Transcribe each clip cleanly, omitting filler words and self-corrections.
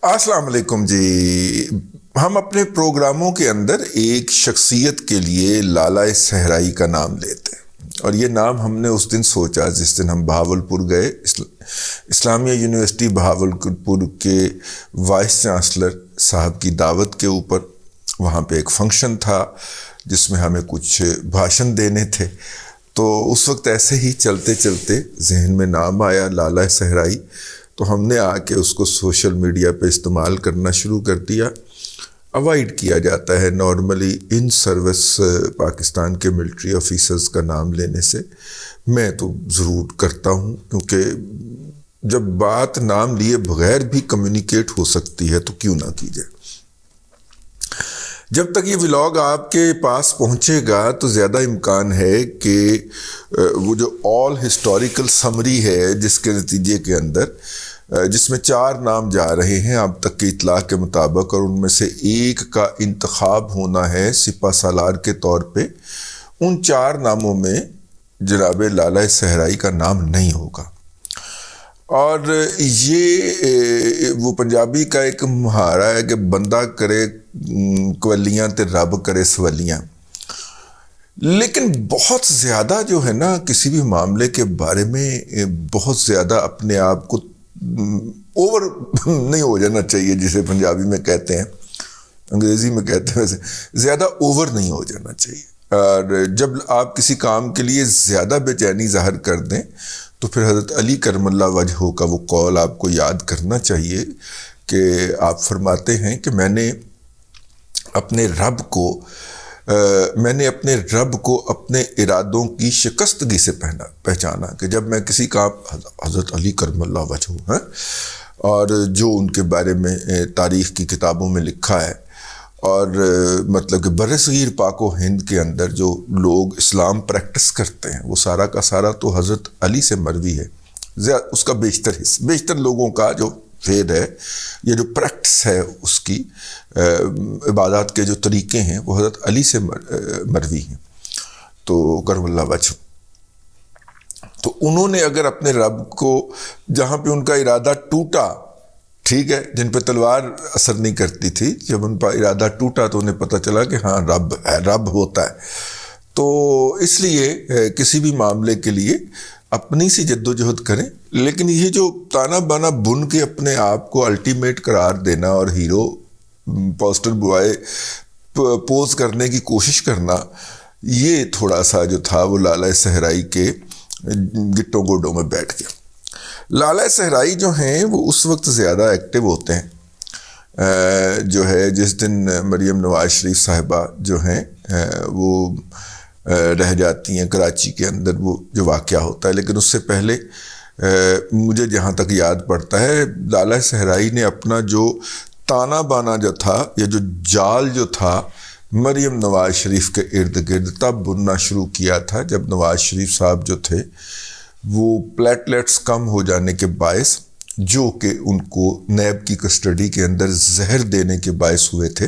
السلام علیکم جی. ہم اپنے پروگراموں کے اندر ایک شخصیت کے لیے لالہ صحرائی کا نام لیتے ہیں، اور یہ نام ہم نے اس دن سوچا جس دن ہم بہاولپور گئے. اسلامیہ یونیورسٹی بہاولپور کے وائس چانسلر صاحب کی دعوت کے اوپر وہاں پہ ایک فنکشن تھا جس میں ہمیں کچھ بھاشن دینے تھے. تو اس وقت ایسے ہی چلتے چلتے ذہن میں نام آیا لالہ صحرائی، تو ہم نے آ کے اس کو سوشل میڈیا پہ استعمال کرنا شروع کر دیا. اوائڈ کیا جاتا ہے نارملی ان سروس پاکستان کے ملٹری آفیسرز کا نام لینے سے. میں تو ضرور کرتا ہوں، کیونکہ جب بات نام لیے بغیر بھی کمیونیکیٹ ہو سکتی ہے تو کیوں نہ کی جائے. جب تک یہ ولاگ آپ کے پاس پہنچے گا تو زیادہ امکان ہے کہ وہ جو آل ہسٹوریکل سمری ہے جس کے نتیجے کے اندر جس میں 4 نام جا رہے ہیں اب تک کی اطلاع کے مطابق، اور ان میں سے ایک کا انتخاب ہونا ہے سپہ سالار کے طور پہ، ان 4 ناموں میں جناب لالہ صحرائی کا نام نہیں ہوگا. اور یہ وہ پنجابی کا ایک محاورہ ہے کہ بندہ کرے کولیاں تے رب کرے سولیاں. لیکن بہت زیادہ جو ہے نا کسی بھی معاملے کے بارے میں بہت زیادہ اپنے آپ کو اوور نہیں ہو جانا چاہیے، جسے پنجابی میں کہتے ہیں، انگریزی میں کہتے ہیں ویسے، زیادہ اوور نہیں ہو جانا چاہیے. اور جب آپ کسی کام کے لیے زیادہ بے چینی ظاہر کر دیں تو پھر حضرت علی کرم اللہ وجہہ کا وہ قول آپ کو یاد کرنا چاہیے کہ آپ فرماتے ہیں کہ میں نے اپنے رب کو اپنے ارادوں کی شکستگی سے پہچانا کہ جب میں کسی کام، حضرت علی کرم اللہ وجہہ اور جو ان کے بارے میں تاریخ کی کتابوں میں لکھا ہے، اور مطلب کہ برصغیر پاک و ہند کے اندر جو لوگ اسلام پریکٹس کرتے ہیں وہ سارا کا سارا تو حضرت علی سے مروی ہے. اس کا بیشتر لوگوں کا جو فید ہے، یہ جو پریکٹس ہے اس کی عبادات کے جو طریقے ہیں وہ حضرت علی سے مروی ہیں. تو کرم اللہ وجہ، تو انہوں نے اگر اپنے رب کو، جہاں پہ ان کا ارادہ ٹوٹا، ٹھیک ہے، جن پہ تلوار اثر نہیں کرتی تھی، جب ان کا ارادہ ٹوٹا تو انہیں پتہ چلا کہ ہاں رب ہوتا ہے. تو اس لیے کسی بھی معاملے کے لیے اپنی سی جد و جہد کریں. لیکن یہ جو تانا بانا بن کے اپنے آپ کو الٹیمیٹ قرار دینا اور ہیرو پوسٹر بوائے پوز کرنے کی کوشش کرنا، یہ تھوڑا سا جو تھا وہ لالہ صحرائی کے گٹوں گوڈوں میں بیٹھ گیا. لالہ صحرائی جو ہیں وہ اس وقت زیادہ ایکٹیو ہوتے ہیں جو ہے جس دن مریم نواز شریف صاحبہ جو ہیں وہ رہ جاتی ہیں کراچی کے اندر، وہ جو واقعہ ہوتا ہے. لیکن اس سے پہلے مجھے جہاں تک یاد پڑتا ہے، لالہ صحرائی نے اپنا جو تانا بانا جو تھا یا جو جال جو تھا مریم نواز شریف کے ارد گرد تب بننا شروع کیا تھا جب نواز شریف صاحب جو تھے وہ پلیٹلیٹس کم ہو جانے کے باعث، جو کہ ان کو نیب کی کسٹڈی کے اندر زہر دینے کے باعث ہوئے تھے،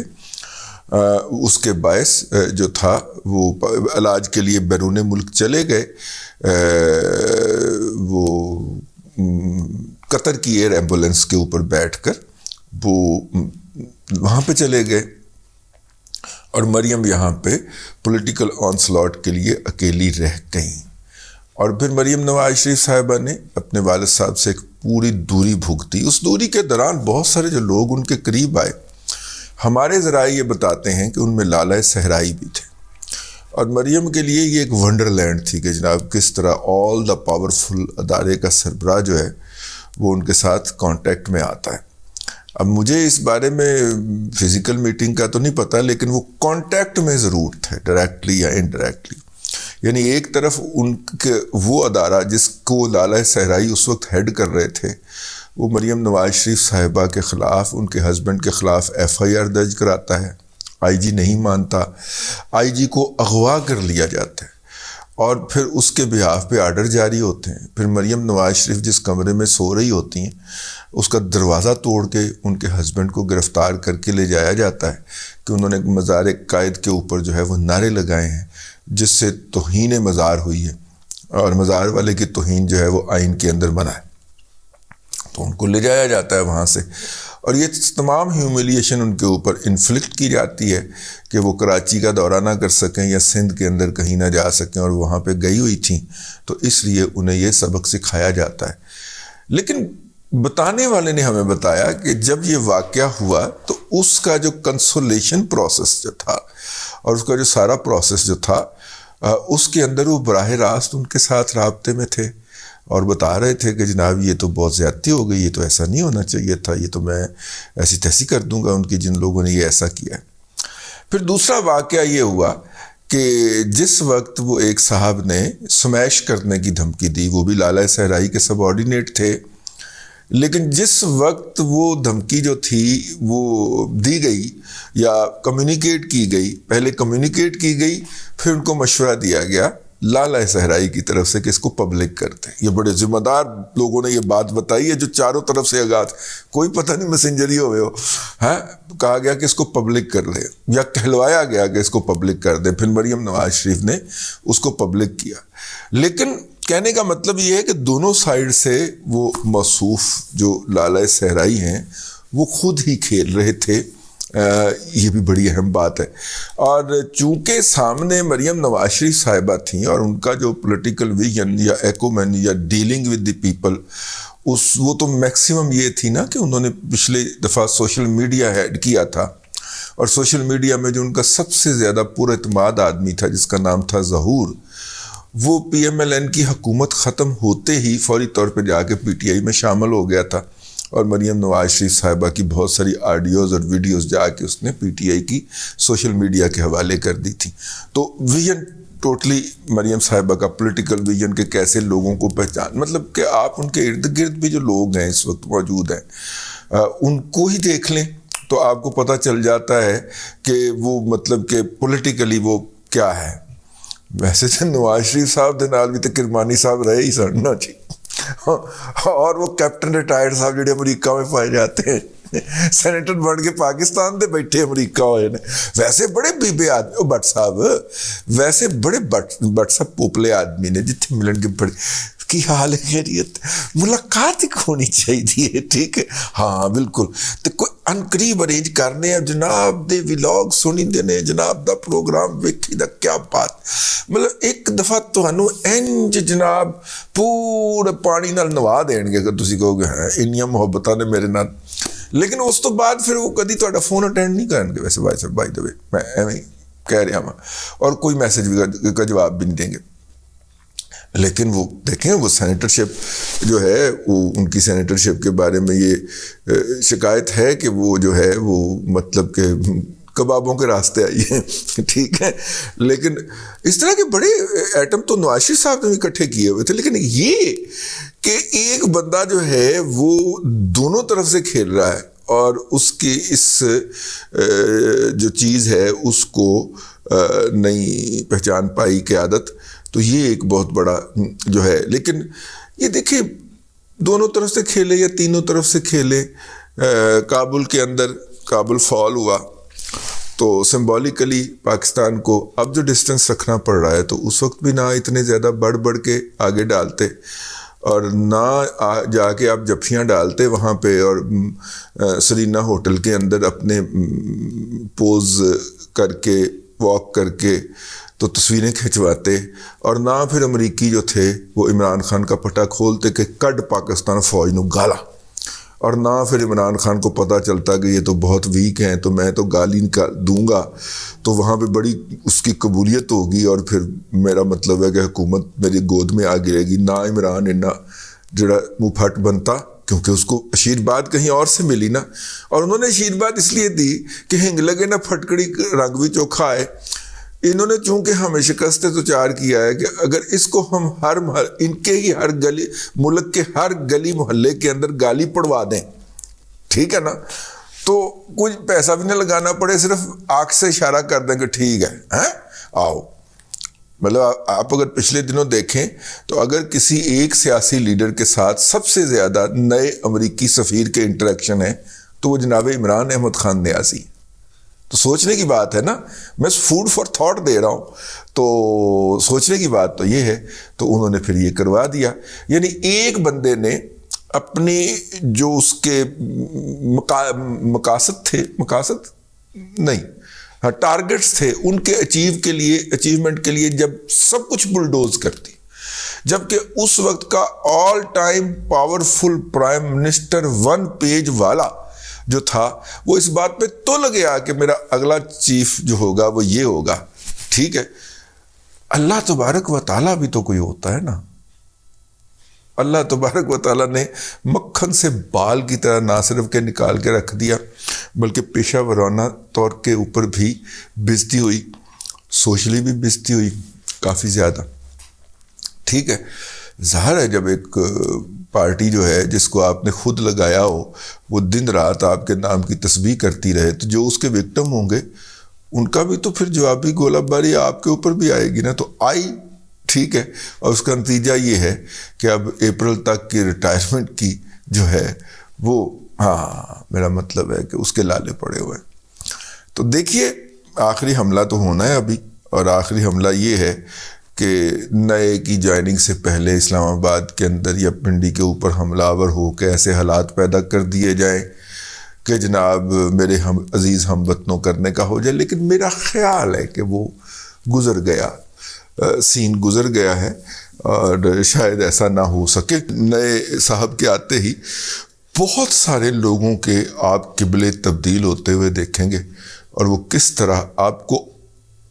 اس کے باعث جو تھا وہ علاج کے لیے بیرون ملک چلے گئے. وہ قطر کی ایئر ایمبولنس کے اوپر بیٹھ کر وہ وہاں پہ چلے گئے، اور مریم یہاں پہ پولیٹیکل آنسلاٹ کے لیے اکیلی رہ گئیں. اور پھر مریم نواز شریف صاحبہ نے اپنے والد صاحب سے ایک پوری دوری بھگتی. اس دوری کے دوران بہت سارے جو لوگ ان کے قریب آئے، ہمارے ذرائع یہ بتاتے ہیں کہ ان میں لالہ صحرائی بھی تھے. اور مریم کے لیے یہ ایک ونڈر لینڈ تھی کہ جناب کس طرح آل دا پاورفل ادارے کا سربراہ جو ہے وہ ان کے ساتھ کانٹیکٹ میں آتا ہے. اب مجھے اس بارے میں فزیکل میٹنگ کا تو نہیں پتہ، لیکن وہ کانٹیکٹ میں ضرور تھے ڈائریکٹلی یا انڈائریکٹلی. یعنی ایک طرف ان کے وہ ادارہ جس کو لالہ صحرائی اس وقت ہیڈ کر رہے تھے، وہ مریم نواز شریف صاحبہ کے خلاف، ان کے ہسبینڈ کے خلاف FIR درج کراتا ہے. IG نہیں مانتا، IG کو اغوا کر لیا جاتا ہے، اور پھر اس کے بہاف پہ آرڈر جاری ہوتے ہیں. پھر مریم نواز شریف جس کمرے میں سو رہی ہوتی ہیں اس کا دروازہ توڑ کے ان کے ہسبینڈ کو گرفتار کر کے لے جایا جاتا ہے کہ انہوں نے مزار قائد کے اوپر جو ہے وہ نعرے لگائے ہیں، جس سے توہین مزار ہوئی ہے، اور مزار والے کی توہین جو ہے وہ آئین کے اندر منع ہے. تو ان کو لے جایا جاتا ہے وہاں سے، اور یہ تمام ہیوملیشن ان کے اوپر انفلکٹ کی جاتی ہے کہ وہ کراچی کا دورہ نہ کر سکیں یا سندھ کے اندر کہیں نہ جا سکیں، اور وہاں پہ گئی ہوئی تھیں، تو اس لیے انہیں یہ سبق سکھایا جاتا ہے۔ لیکن بتانے والے نے ہمیں بتایا کہ جب یہ واقعہ ہوا تو اس کا جو کنسولیشن پروسیس جو تھا اور اس کا جو سارا پروسیس جو تھا، اس کے اندر وہ براہ راست ان کے ساتھ رابطے میں تھے اور بتا رہے تھے کہ جناب یہ تو بہت زیادتی ہو گئی، یہ تو ایسا نہیں ہونا چاہیے تھا، یہ تو میں ایسی تیسی کر دوں گا ان کی جن لوگوں نے یہ ایسا کیا ہے۔ پھر دوسرا واقعہ یہ ہوا کہ جس وقت وہ ایک صاحب نے سمیش کرنے کی دھمکی دی، وہ بھی لالہ صحرائی کے سب آرڈینیٹ تھے، لیکن جس وقت وہ دھمکی جو تھی وہ دی گئی یا کمیونیکیٹ کی گئی، پہلے کمیونیکیٹ کی گئی، پھر ان کو مشورہ دیا گیا لالہ صحرائی کی طرف سے کہ اس کو پبلک کر دیں۔ یہ بڑے ذمہ دار لوگوں نے یہ بات بتائی ہے جو چاروں طرف سے آغاز، کوئی پتہ نہیں میسنجر ہی ہوئے ہو، ہاں، کہا گیا کہ اس کو پبلک کر دیں یا کہلوایا گیا کہ اس کو پبلک کر دیں۔ پھر مریم نواز شریف نے اس کو پبلک کیا۔ لیکن کہنے کا مطلب یہ ہے کہ دونوں سائیڈ سے وہ موصوف جو لالہ صحرائی ہیں وہ خود ہی کھیل رہے تھے، یہ بھی بڑی اہم بات ہے۔ اور چونکہ سامنے مریم نواز شریف صاحبہ تھیں اور ان کا جو پولیٹیکل ویژن یا ایکومین یا ڈیلنگ ود دی پیپل، وہ تو میکسیمم یہ تھی نا کہ انہوں نے پچھلے دفعہ سوشل میڈیا ہیڈ کیا تھا، اور سوشل میڈیا میں جو ان کا سب سے زیادہ پر اعتماد آدمی تھا جس کا نام تھا ظہور، وہ پی ایم ایل این کی حکومت ختم ہوتے ہی فوری طور پہ جا کے پی ٹی آئی میں شامل ہو گیا تھا، اور مریم نواز شریف صاحبہ کی بہت ساری آڈیوز اور ویڈیوز جا کے اس نے پی ٹی آئی کی سوشل میڈیا کے حوالے کر دی تھی۔ تو ویژن ٹوٹلی مریم صاحبہ کا پولیٹیکل ویژن کہ کیسے لوگوں کو پہچان، مطلب کہ آپ ان کے ارد گرد بھی جو لوگ ہیں اس وقت موجود ہیں ان کو ہی دیکھ لیں تو آپ کو پتہ چل جاتا ہے کہ وہ مطلب کہ پولیٹیکلی وہ کیا ہے۔ ویسے تو نواز شریف صاحب دے نال بھی تو کرمانی صاحب رہے ہی سن نا جی، اور وہ کیپٹن ریٹائرڈ صاحب جڑے امریکہ میں پائے جاتے ہیں، سینیٹر بن کے پاکستان دے بیٹھے امریکہ ہوئے نے، ویسے بڑے بیبے آدمی بٹ صاحب، ویسے بڑے بٹ صاحب پوپلے آدمی نے، جتنے ملن کے بڑے کی حال ہے، خیریت، ملاقات ہی ہونی چاہیے، ٹھیک ہے، ہاں بالکل، تو کوئی انقریب ارینج کرنے ہیں، جناب دے ولاگ سنی دینے، جناب دا پروگرام ویکھی دا، کیا بات، مطلب ایک دفعہ تہانوں انج جناب پورے پانی نال نوا دین گے کہ تسی کہو گے ہاں انیاں محبتاں نے میرے نال، لیکن اس تو بعد پھر وہ کدی تہاڈا فون اٹینڈ نہیں کرن گے، ویسے بھائی صاحب بائی دا وے میں ایویں کہہ رہا ہوں، اور کوئی میسج کا جواب بھی نہیں دیں گے۔ لیکن وہ دیکھیں وہ سینیٹرشپ جو ہے، وہ ان کی سینیٹرشپ کے بارے میں یہ شکایت ہے کہ وہ جو ہے وہ مطلب کہ کبابوں کے راستے آئی ہیں، ٹھیک ہے، لیکن اس طرح کے بڑے ایٹم تو نواز شریف صاحب نے بھی اکٹھے کیے ہوئے تھے، لیکن یہ کہ ایک بندہ جو ہے وہ دونوں طرف سے کھیل رہا ہے اور اس کی اس جو چیز ہے اس کو نہیں پہچان پائی قیادت، تو یہ ایک بہت بڑا جو ہے۔ لیکن یہ دیکھیں دونوں طرف سے کھیلے یا تینوں طرف سے کھیلے، کابل کے اندر کابل فال ہوا تو سمبولیکلی پاکستان کو اب جو ڈسٹنس رکھنا پڑ رہا ہے تو اس وقت بھی نہ اتنے زیادہ بڑھ کے آگے ڈالتے اور نہ جا کے آپ جپھیاں ڈالتے وہاں پہ اور سرینا ہوٹل کے اندر اپنے پوز کر کے واک کر کے تو تصویریں کھنچواتے، اور نہ پھر امریکی جو تھے وہ عمران خان کا پٹا کھولتے کہ کڈ پاکستان فوج نو گالا، اور نہ پھر عمران خان کو پتہ چلتا کہ یہ تو بہت ویک ہیں تو میں تو گالی دوں گا، تو وہاں پہ بڑی اس کی قبولیت ہوگی اور پھر میرا مطلب ہے کہ حکومت میری گود میں آ گرے گی۔ نہ عمران اینا جڑا منہ پھٹ بنتا، کیونکہ اس کو آشیرواد کہیں اور سے ملی نا، اور انہوں نے آشیرواد اس لیے دی کہ ہنگ لگے نہ پھٹکڑی رنگ بھی چوکھا آئے۔ انہوں نے چونکہ ہمیں شکست تو چار کیا ہے کہ اگر اس کو ہم ان کے ہی ہر گلی، ملک کے ہر گلی محلے کے اندر گالی پڑوا دیں، ٹھیک ہے نا، تو کچھ پیسہ بھی نہ لگانا پڑے، صرف آنکھ سے اشارہ کر دیں کہ ٹھیک ہے آؤ۔ مطلب آپ اگر پچھلے دنوں دیکھیں تو اگر کسی ایک سیاسی لیڈر کے ساتھ سب سے زیادہ نئے امریکی سفیر کے انٹریکشن ہیں تو وہ جناب عمران احمد خان نیازی، تو سوچنے کی بات ہے نا، میں فوڈ فار تھاٹ دے رہا ہوں، تو سوچنے کی بات تو یہ ہے، تو انہوں نے پھر یہ کروا دیا۔ یعنی ایک بندے نے اپنی جو اس کے مقاصد تھے، مقاصد نہیں، ٹارگٹس تھے، ان کے اچیومنٹ کے لیے جب سب کچھ بلڈوز کرتی، جبکہ اس وقت کا all time powerful prime minister 1 page والا جو تھا وہ اس بات پہ تل گیا کہ میرا اگلا چیف جو ہوگا وہ یہ ہوگا. ٹھیک ہے، اللہ تبارک و تعالیٰ بھی تو کوئی ہوتا ہے نا. اللہ تبارک و تعالیٰ نے مکھن سے بال کی طرح نہ صرف کے نکال کے رکھ دیا بلکہ پیشہ ورانہ طور کے اوپر بھی بےزتی ہوئی، سوشلی بھی بےزتی ہوئی کافی زیادہ. ٹھیک ہے، ظاہر ہے جب ایک پارٹی جو ہے جس کو آپ نے خود لگایا ہو وہ دن رات آپ کے نام کی تسبیح کرتی رہے تو جو اس کے وکٹم ہوں گے ان کا بھی تو پھر جوابی گولہ باری آپ کے اوپر بھی آئے گی نا. تو آئی، ٹھیک ہے، اور اس کا نتیجہ یہ ہے کہ اب اپریل تک کی ریٹائرمنٹ کی جو ہے وہ، میرا مطلب ہے کہ اس کے لالے پڑے ہوئے. تو دیکھیے آخری حملہ تو ہونا ہے ابھی، اور آخری حملہ یہ ہے کہ نئے کی جوائننگ سے پہلے اسلام آباد کے اندر یا پنڈی کے اوپر حملہ آور ہو کے ایسے حالات پیدا کر دیے جائیں کہ جناب میرے عزیز ہم وطنوں کرنے کا ہو جائے. لیکن میرا خیال ہے کہ وہ گزر گیا، سین گزر گیا ہے، اور شاید ایسا نہ ہو سکے. نئے صاحب کے آتے ہی بہت سارے لوگوں کے آپ قبلے تبدیل ہوتے ہوئے دیکھیں گے، اور وہ کس طرح آپ کو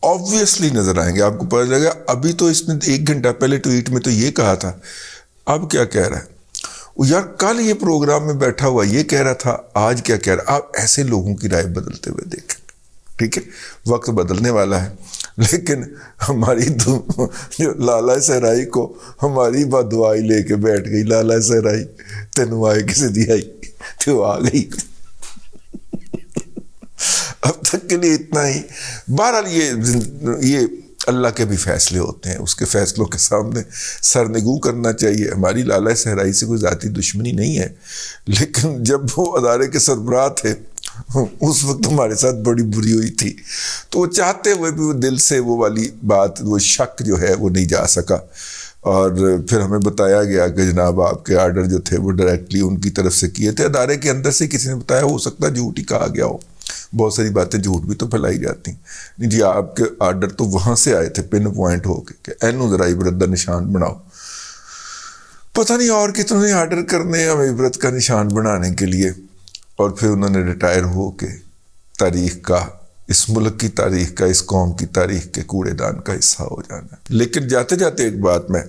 آبویسلی نظر آئیں گے. آپ کو پتہ چلے گا ابھی تو اس نے 1 گھنٹہ پہلے ٹویٹ میں تو یہ کہا تھا، اب کیا کہہ رہا ہے، یار کل یہ پروگرام میں بیٹھا ہوا یہ کہہ رہا تھا، آج کیا کہہ رہا ہے. آپ ایسے لوگوں کی رائے بدلتے ہوئے دیکھیں. ٹھیک ہے، وقت بدلنے والا ہے، لیکن ہماری جو لالہ صحرائی کو ہماری بات دعائی لے کے بیٹھ گئی، لالہ صحرائی تینوں آئے کسی دی آئی تو آ گئی. اب تک کے لیے اتنا ہی. بہرحال یہ اللہ کے بھی فیصلے ہوتے ہیں، اس کے فیصلوں کے سامنے سرنگوں کرنا چاہیے. ہماری لالہ صحرائی سے کوئی ذاتی دشمنی نہیں ہے، لیکن جب وہ ادارے کے سربراہ تھے اس وقت ہمارے ساتھ بڑی بری ہوئی تھی، تو وہ چاہتے ہوئے بھی وہ دل سے وہ والی بات، وہ شک جو ہے وہ نہیں جا سکا. اور پھر ہمیں بتایا گیا کہ جناب آپ کے آرڈر جو تھے وہ ڈائریکٹلی ان کی طرف سے کیے تھے، ادارے کے اندر سے کسی نے بتایا، ہو سکتا ہے جھوٹ ہی کہا گیا ہو. بہت ساری باتیں جھوٹ بھی تو پھیلائی جاتی ہیں. جی آپ کے آرڈر تو وہاں سے آئے تھے پن پوائنٹ ہو کے کہ اینو ذرا عبرت کا نشان بناؤ. پتہ نہیں اور کتنے آرڈر کرنے ہیں ہمیں عبرت کا نشان بنانے کے لیے، اور پھر انہوں نے ریٹائر ہو کے تاریخ کا، اس ملک کی تاریخ کا، اس قوم کی تاریخ کے کوڑے دان کا حصہ ہو جانا. لیکن جاتے جاتے ایک بات میں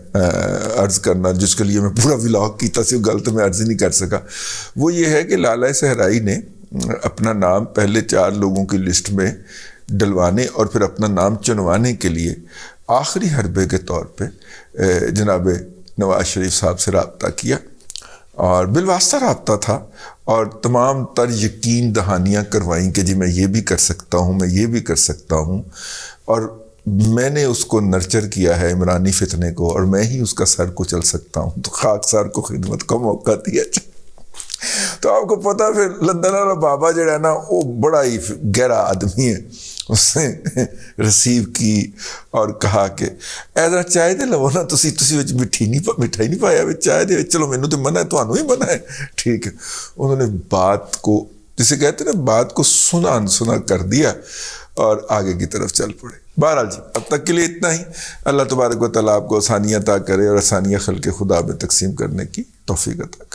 عرض کرنا، جس کے لیے میں پورا ولاگ کیتا سی، غلط میں عرض ہی نہیں کر سکا، وہ یہ ہے کہ لالہ صحرائی نے اپنا نام پہلے 4 لوگوں کی لسٹ میں ڈلوانے اور پھر اپنا نام چنوانے کے لیے آخری حربے کے طور پہ جناب نواز شریف صاحب سے رابطہ کیا، اور بالواسطہ رابطہ تھا، اور تمام تر یقین دہانیاں کروائیں کہ جی میں یہ بھی کر سکتا ہوں، میں یہ بھی کر سکتا ہوں، اور میں نے اس کو نرچر کیا ہے عمرانی فتنے کو، اور میں ہی اس کا سر کچل سکتا ہوں. تو خاکسار کو خدمت کا موقع دیا. تو آپ کو پتا پھر لندن والا بابا جڑا ہے نا وہ بڑا ہی گہرا آدمی ہے، اس نے ریسیو کی اور کہا کہ ذرا چائے دے لو نا، تسی مٹھائی نہیں پایا چائے دے، چلو مینوں تو منع ہے، تمہیں ہی منع ہے. ٹھیک ہے، انہوں نے بات کو، جسے کہتے ہیں نا، بات کو سنا انسنا کر دیا اور آگے کی طرف چل پڑے. بہرحال جی اب تک کے لیے اتنا ہی. اللہ تبارک و تعالیٰ آپ کو آسانیاں عطا کرے اور آسانیاں خلق خدا میں تقسیم کرنے کی توفیق عطا کرے.